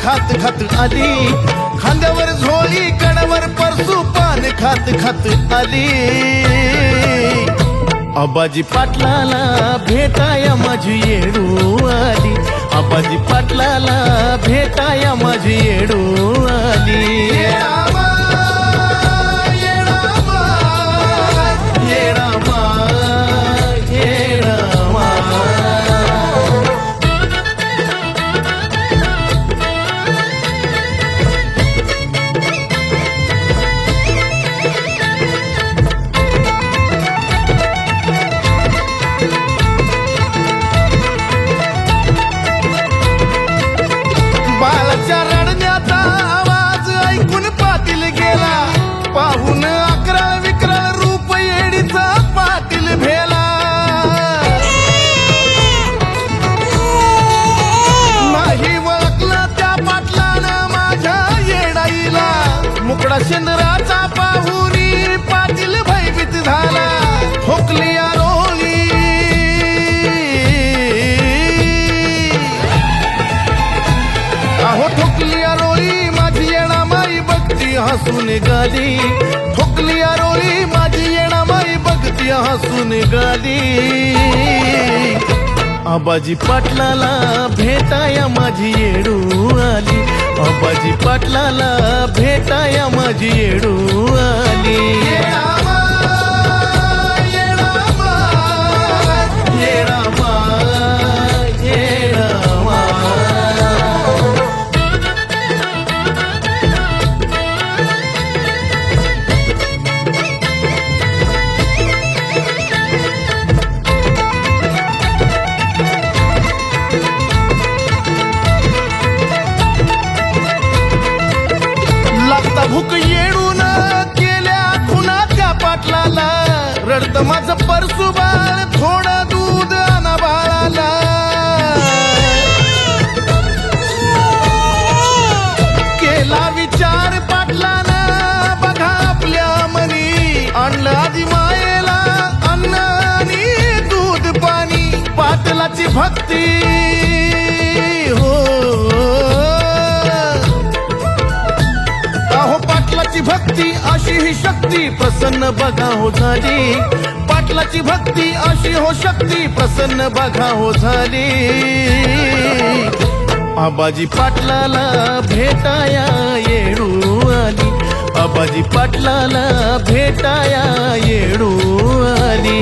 खात खात आली, खांद्यावर झोळी कणावर परसू पान खात खात आली. आबाजी पाटलाला भेटाया माझी येडू आली, आबाजी पाटलाला भेटाया माझी येडू आली. बाळाच्या रडण्याचा आवाज ऐकून पाटील गेला, पाहून अकराळ विकराळ रूप येडीचा पाटील भेला. नाही ओळखला त्या पाटलानं माझ्या येडाईला, मुकडा शेंदराचा पाहुनी पाटील भयभीत झाला. ठोकली आरोळी अहो ठोकली आरोळी माझी येणामाई बघती हसून गाली, ठोकली आरोळी माझी येणामाई बघती हसून गाली. आबाजी पाटलाला भेटाया माझी येडू आली, आबाजी पाटलाला भेटाया माझी येडू आली. लागता भूक येडून केल्या खुना त्या पाटलाला, रडत माझं परसू बाळ थोडं दूध आणा बाळाला. केला विचार पाटलानं बघा आपल्या मनी, आणलं आधी मायेला अन्न आणि दूध पाणी. पाटलाची भक्ती हो पाटलाची भक्ती अशी ही शक्ती प्रसन्न बघा हो झाली, पाटलाची भक्ती अशी हो शक्ती प्रसन्न बघा हो झाली. आबाजी पाटलाला भेटाया येडू आली, आबाजी पाटलाला भेटाया येडू आली.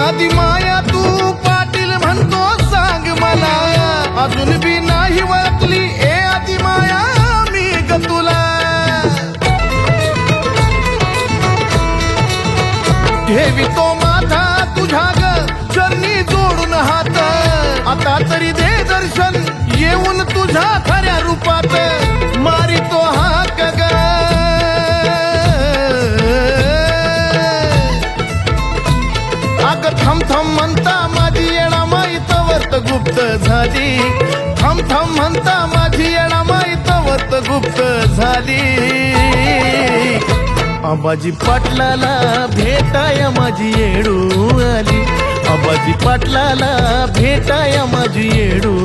आधी माया तू पाटील म्हणतो सांग मला, अजून बी नाही ओळखली ए आधी माया मी ग तुला. ठेवितो माझा तुझ्या ग चरणी जोडून हात, आता तरी दे दर्शन येऊन तुझ्या खऱ्या रूपात. मारितो हाक ग थम थम म्हणता माझी येणामाई तवर्त गुप्त झाली, थम थम म्हणता माझी येणामाई तवर्त गुप्त झाली. आबाजी पाटलाला भेटाया माझी येडू आली, आबाजी पाटलाला भेटाया माझी येडू